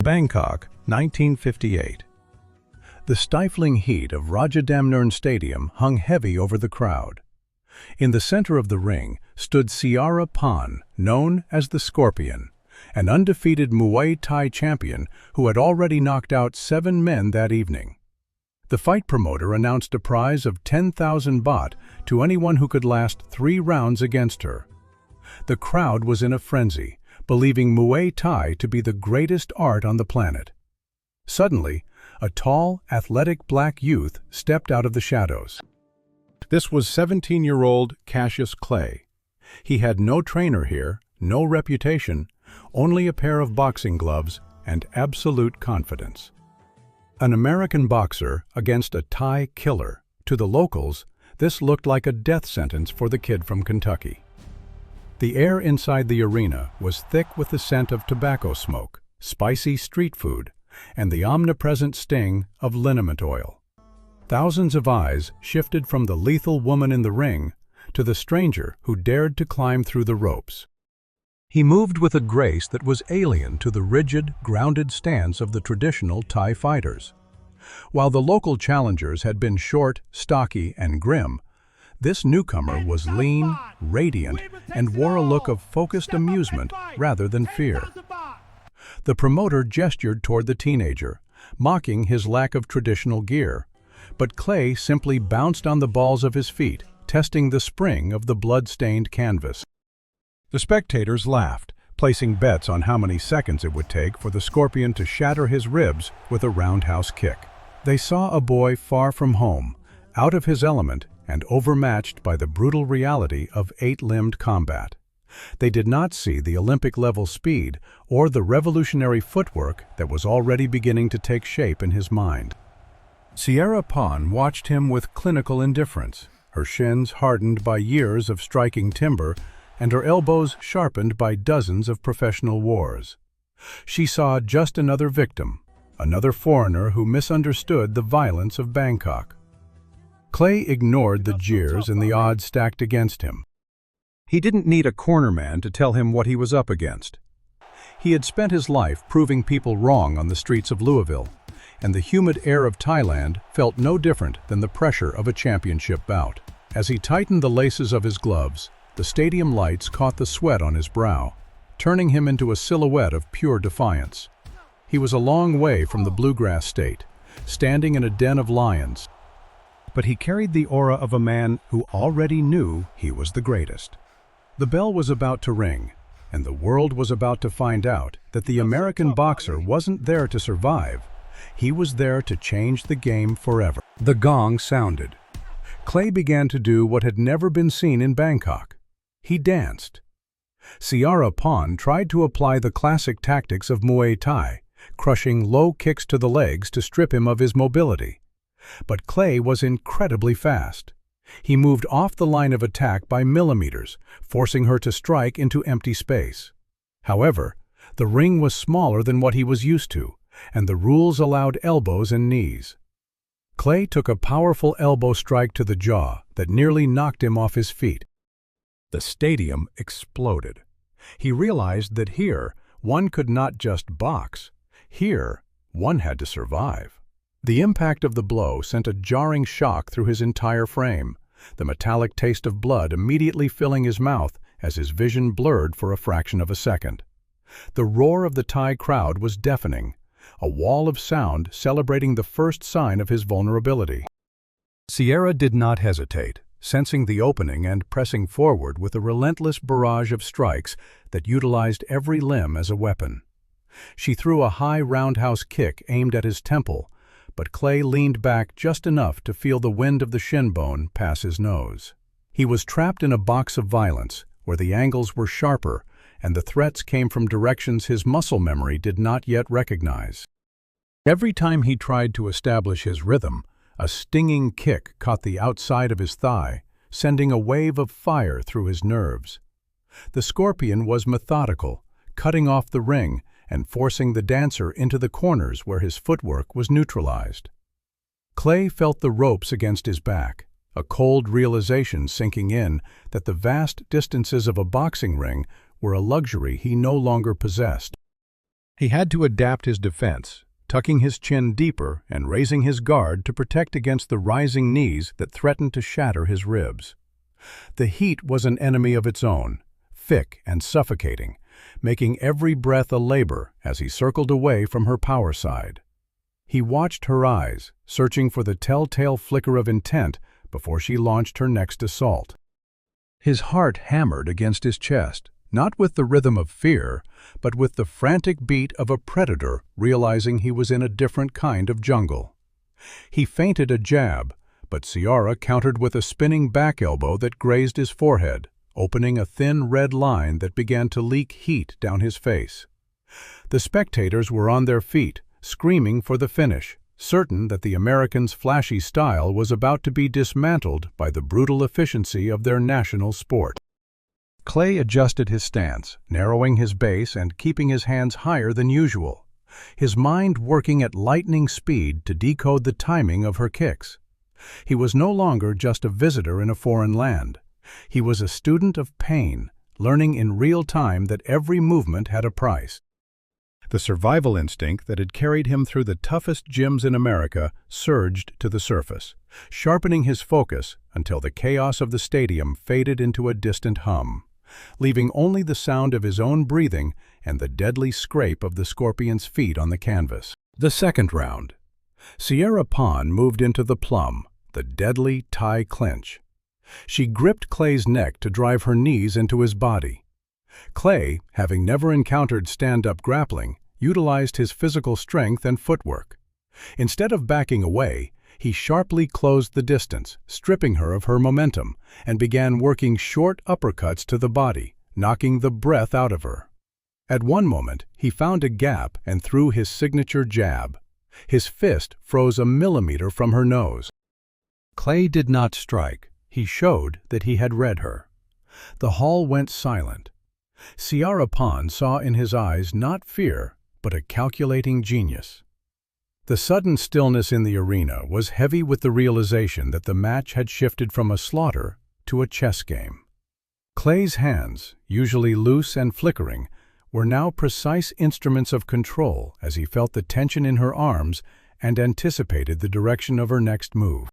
Bangkok, 1958. The stifling heat of Rajadamnern Stadium hung heavy over the crowd. In the center of the ring stood Siara, known as the Scorpion, an undefeated Muay Thai champion who had already knocked out 7 men that evening. The fight promoter announced a prize of 10,000 baht to anyone who could last 3 rounds against her. The crowd was in a frenzy, believing Muay Thai to be the greatest art on the planet. Suddenly, a tall, athletic black youth stepped out of the shadows. This was 17-year-old Cassius Clay. He had no trainer here, no reputation, only a pair of boxing gloves and absolute confidence. An American boxer against a Thai killer. To the locals, this looked like a death sentence for the kid from Kentucky. The air inside the arena was thick with the scent of tobacco smoke, spicy street food, and the omnipresent sting of liniment oil. Thousands of eyes shifted from the lethal woman in the ring to the stranger who dared to climb through the ropes. He moved with a grace that was alien to the rigid, grounded stance of the traditional Thai fighters. While the local challengers had been short, stocky, and grim, this newcomer was lean, radiant, and wore a look of focused amusement rather than fear. The promoter gestured toward the teenager, mocking his lack of traditional gear, but Clay simply bounced on the balls of his feet, testing the spring of the blood-stained canvas. The spectators laughed, placing bets on how many seconds it would take for the Scorpion to shatter his ribs with a roundhouse kick. They saw a boy far from home, out of his element, and overmatched by the brutal reality of 8-limbed combat. They did not see the Olympic-level speed or the revolutionary footwork that was already beginning to take shape in his mind. Siara watched him with clinical indifference, her shins hardened by years of striking timber and her elbows sharpened by dozens of professional wars. She saw just another victim, another foreigner who misunderstood the violence of Bangkok. Clay ignored the jeers and the odds stacked against him. He didn't need a cornerman to tell him what he was up against. He had spent his life proving people wrong on the streets of Louisville, and the humid air of Thailand felt no different than the pressure of a championship bout. As he tightened the laces of his gloves, the stadium lights caught the sweat on his brow, turning him into a silhouette of pure defiance. He was a long way from the bluegrass state, standing in a den of lions, but he carried the aura of a man who already knew he was the greatest. The bell was about to ring, and the world was about to find out that the American boxer wasn't there to survive. He was there to change the game forever. The gong sounded. Clay began to do what had never been seen in Bangkok. He danced. Siara tried to apply the classic tactics of Muay Thai, crushing low kicks to the legs to strip him of his mobility. But Clay was incredibly fast. He moved off the line of attack by millimeters, forcing her to strike into empty space. However, the ring was smaller than what he was used to, and the rules allowed elbows and knees. Clay took a powerful elbow strike to the jaw that nearly knocked him off his feet. The stadium exploded. He realized that here, one could not just box. Here, one had to survive. The impact of the blow sent a jarring shock through his entire frame, the metallic taste of blood immediately filling his mouth as his vision blurred for a fraction of a second. The roar of the Thai crowd was deafening, a wall of sound celebrating the first sign of his vulnerability. Siara did not hesitate, sensing the opening and pressing forward with a relentless barrage of strikes that utilized every limb as a weapon. She threw a high roundhouse kick aimed at his temple, but Clay leaned back just enough to feel the wind of the shin bone pass his nose. He was trapped in a box of violence, where the angles were sharper and the threats came from directions his muscle memory did not yet recognize. Every time he tried to establish his rhythm, a stinging kick caught the outside of his thigh, sending a wave of fire through his nerves. The Scorpion was methodical, cutting off the ring and forcing the dancer into the corners where his footwork was neutralized. Clay felt the ropes against his back, a cold realization sinking in that the vast distances of a boxing ring were a luxury he no longer possessed. He had to adapt his defense, tucking his chin deeper and raising his guard to protect against the rising knees that threatened to shatter his ribs. The heat was an enemy of its own, thick and suffocating, making every breath a labor as he circled away from her power side. He watched her eyes, searching for the telltale flicker of intent before she launched her next assault. His heart hammered against his chest, not with the rhythm of fear, but with the frantic beat of a predator realizing he was in a different kind of jungle. He feinted a jab, but Siara countered with a spinning back elbow that grazed his forehead, opening a thin red line that began to leak heat down his face. The spectators were on their feet, screaming for the finish, certain that the Americans' flashy style was about to be dismantled by the brutal efficiency of their national sport. Clay adjusted his stance, narrowing his base and keeping his hands higher than usual, his mind working at lightning speed to decode the timing of her kicks. He was no longer just a visitor in a foreign land. He was a student of pain, learning in real time that every movement had a price. The survival instinct that had carried him through the toughest gyms in America surged to the surface, sharpening his focus until the chaos of the stadium faded into a distant hum, leaving only the sound of his own breathing and the deadly scrape of the scorpion's feet on the canvas. The second round. Siara moved into the plum, the deadly Thai clinch. She gripped Clay's neck to drive her knees into his body. Clay, having never encountered stand-up grappling, utilized his physical strength and footwork. Instead of backing away, he sharply closed the distance, stripping her of her momentum, and began working short uppercuts to the body, knocking the breath out of her. At one moment, he found a gap and threw his signature jab. His fist froze a millimeter from her nose. Clay did not strike. He showed that he had read her. The hall went silent. Siara saw in his eyes not fear, but a calculating genius. The sudden stillness in the arena was heavy with the realization that the match had shifted from a slaughter to a chess game. Clay's hands, usually loose and flickering, were now precise instruments of control as he felt the tension in her arms and anticipated the direction of her next move.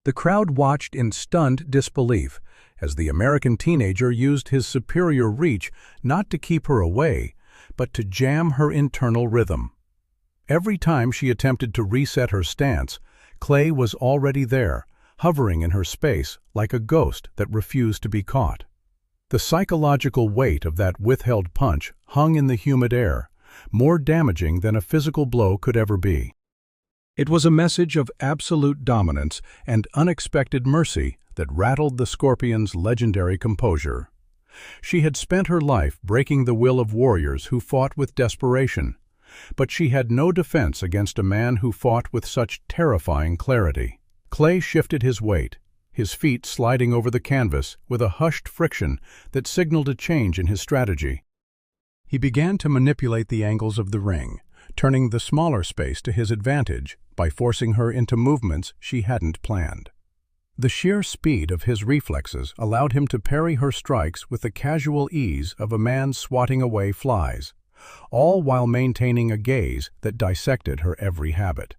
The crowd watched in stunned disbelief as the American teenager used his superior reach not to keep her away, but to jam her internal rhythm. Every time she attempted to reset her stance, Clay was already there, hovering in her space like a ghost that refused to be caught. The psychological weight of that withheld punch hung in the humid air, more damaging than a physical blow could ever be. It was a message of absolute dominance and unexpected mercy that rattled the scorpion's legendary composure. She had spent her life breaking the will of warriors who fought with desperation, but she had no defense against a man who fought with such terrifying clarity. Clay shifted his weight, his feet sliding over the canvas with a hushed friction that signaled a change in his strategy. He began to manipulate the angles of the ring, turning the smaller space to his advantage by forcing her into movements she hadn't planned. The sheer speed of his reflexes allowed him to parry her strikes with the casual ease of a man swatting away flies, all while maintaining a gaze that dissected her every habit.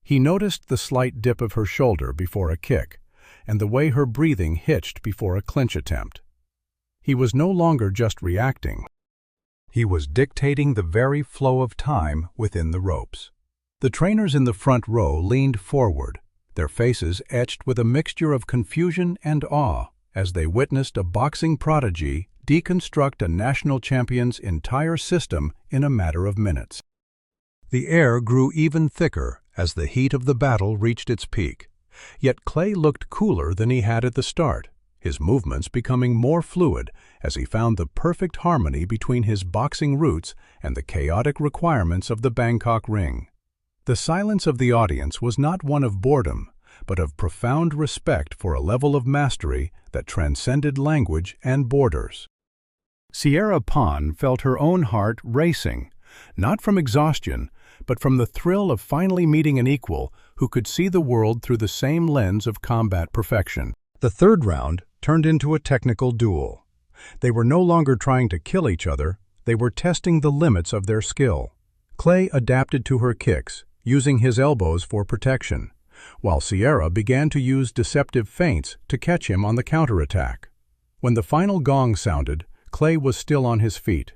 He noticed the slight dip of her shoulder before a kick, and the way her breathing hitched before a clinch attempt. He was no longer just reacting. He was dictating the very flow of time within the ropes. The trainers in the front row leaned forward, their faces etched with a mixture of confusion and awe as they witnessed a boxing prodigy deconstruct a national champion's entire system in a matter of minutes. The air grew even thicker as the heat of the battle reached its peak, yet Clay looked cooler than he had at the start, his movements becoming more fluid as he found the perfect harmony between his boxing roots and the chaotic requirements of the Bangkok ring. The silence of the audience was not one of boredom, but of profound respect for a level of mastery that transcended language and borders. Siara felt her own heart racing, not from exhaustion, but from the thrill of finally meeting an equal who could see the world through the same lens of combat perfection. The third round turned into a technical duel. They were no longer trying to kill each other, they were testing the limits of their skill. Clay adapted to her kicks, using his elbows for protection, while Siara began to use deceptive feints to catch him on the counterattack. When the final gong sounded, Clay was still on his feet.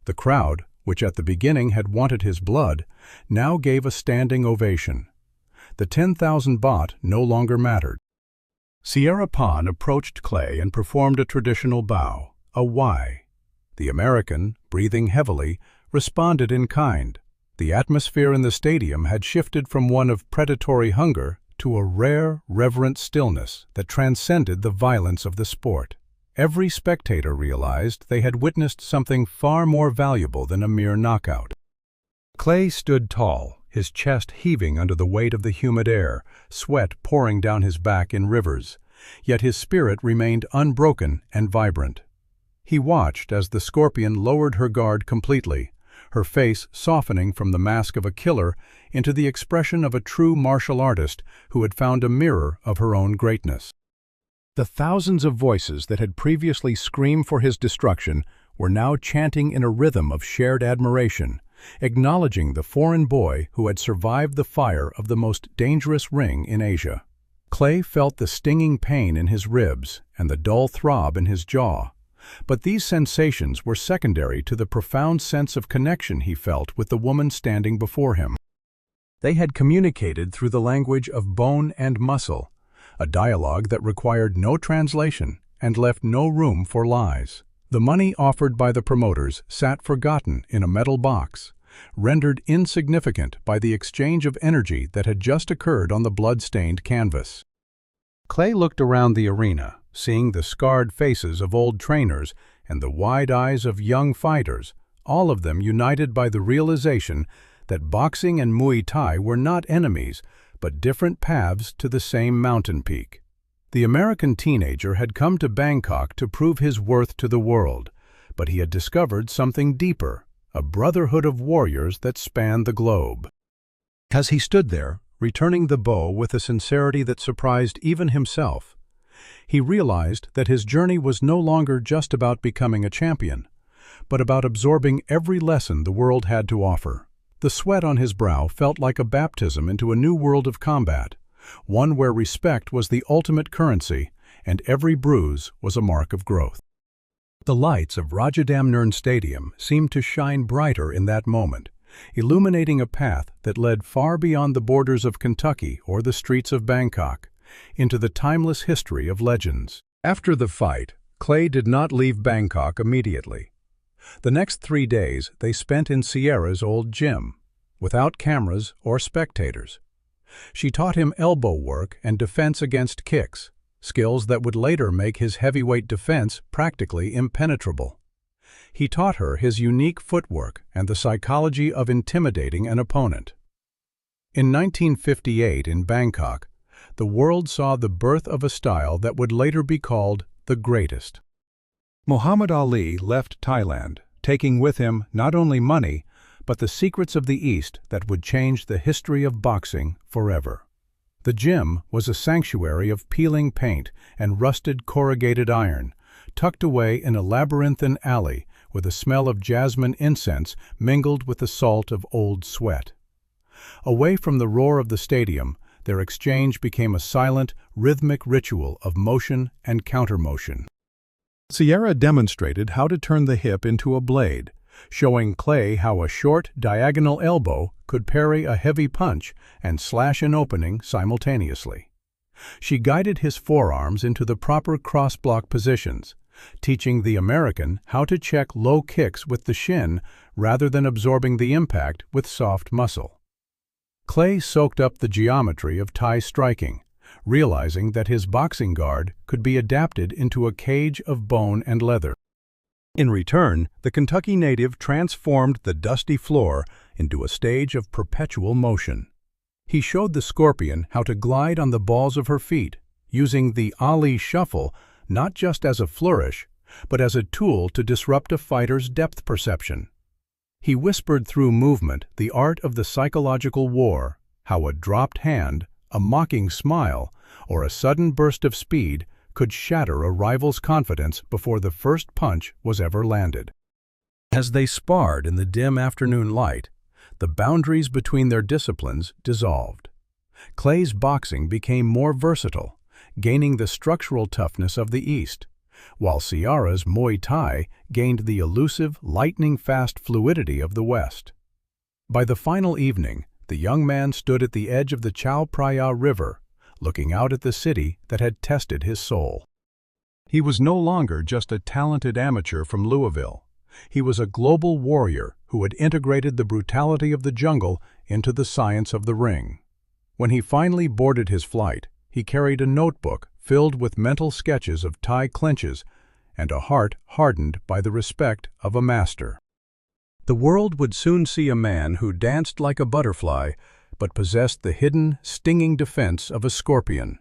The crowd, which at the beginning had wanted his blood, now gave a standing ovation. The 10,000 baht no longer mattered. Siara approached Clay and performed a traditional bow, a Y. The American, breathing heavily, responded in kind. The atmosphere in the stadium had shifted from one of predatory hunger to a rare, reverent stillness that transcended the violence of the sport. Every spectator realized they had witnessed something far more valuable than a mere knockout. Clay stood tall, his chest heaving under the weight of the humid air, sweat pouring down his back in rivers, yet his spirit remained unbroken and vibrant. He watched as the Scorpion lowered her guard completely, her face softening from the mask of a killer into the expression of a true martial artist who had found a mirror of her own greatness. The thousands of voices that had previously screamed for his destruction were now chanting in a rhythm of shared admiration, acknowledging the foreign boy who had survived the fire of the most dangerous ring in Asia. Clay felt the stinging pain in his ribs and the dull throb in his jaw, but these sensations were secondary to the profound sense of connection he felt with the woman standing before him. They had communicated through the language of bone and muscle, a dialogue that required no translation and left no room for lies. The money offered by the promoters sat forgotten in a metal box, rendered insignificant by the exchange of energy that had just occurred on the blood-stained canvas. Clay looked around the arena, seeing the scarred faces of old trainers and the wide eyes of young fighters, all of them united by the realization that boxing and Muay Thai were not enemies, but different paths to the same mountain peak. The American teenager had come to Bangkok to prove his worth to the world, but he had discovered something deeper, a brotherhood of warriors that spanned the globe. As he stood there, returning the bow with a sincerity that surprised even himself, he realized that his journey was no longer just about becoming a champion, but about absorbing every lesson the world had to offer. The sweat on his brow felt like a baptism into a new world of combat, one where respect was the ultimate currency and every bruise was a mark of growth. The lights of Rajadamnern Stadium seemed to shine brighter in that moment, illuminating a path that led far beyond the borders of Kentucky or the streets of Bangkok, into the timeless history of legends. After the fight, Clay did not leave Bangkok immediately. The next 3 days they spent in Siara's old gym, without cameras or spectators. She taught him elbow work and defense against kicks, skills that would later make his heavyweight defense practically impenetrable. He taught her his unique footwork and the psychology of intimidating an opponent. In 1958 in Bangkok, the world saw the birth of a style that would later be called the greatest. Muhammad Ali left Thailand, taking with him not only money, but the secrets of the East that would change the history of boxing forever. The gym was a sanctuary of peeling paint and rusted corrugated iron, tucked away in a labyrinthine alley with a smell of jasmine incense mingled with the salt of old sweat. Away from the roar of the stadium, their exchange became a silent, rhythmic ritual of motion and countermotion. Siara demonstrated how to turn the hip into a blade, showing Clay how a short, diagonal elbow could parry a heavy punch and slash an opening simultaneously. She guided his forearms into the proper cross-block positions, teaching the American how to check low kicks with the shin rather than absorbing the impact with soft muscle. Clay soaked up the geometry of Thai striking, realizing that his boxing guard could be adapted into a cage of bone and leather. In return, the Kentucky native transformed the dusty floor into a stage of perpetual motion. He showed the Scorpion how to glide on the balls of her feet, using the Ali shuffle not just as a flourish, but as a tool to disrupt a fighter's depth perception. He whispered through movement the art of the psychological war, how a dropped hand, a mocking smile, or a sudden burst of speed could shatter a rival's confidence before the first punch was ever landed. As they sparred in the dim afternoon light, the boundaries between their disciplines dissolved. Clay's boxing became more versatile, gaining the structural toughness of the East, while Siara's Muay Thai gained the elusive, lightning-fast fluidity of the West. By the final evening, the young man stood at the edge of the Chao Phraya River, looking out at the city that had tested his soul. He was no longer just a talented amateur from Louisville. He was a global warrior who had integrated the brutality of the jungle into the science of the ring. When he finally boarded his flight, he carried a notebook filled with mental sketches of Thai clinches and a heart hardened by the respect of a master. The world would soon see a man who danced like a butterfly but possessed the hidden, stinging defense of a scorpion,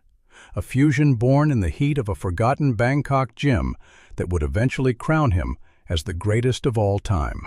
a fusion born in the heat of a forgotten Bangkok gym that would eventually crown him as the greatest of all time.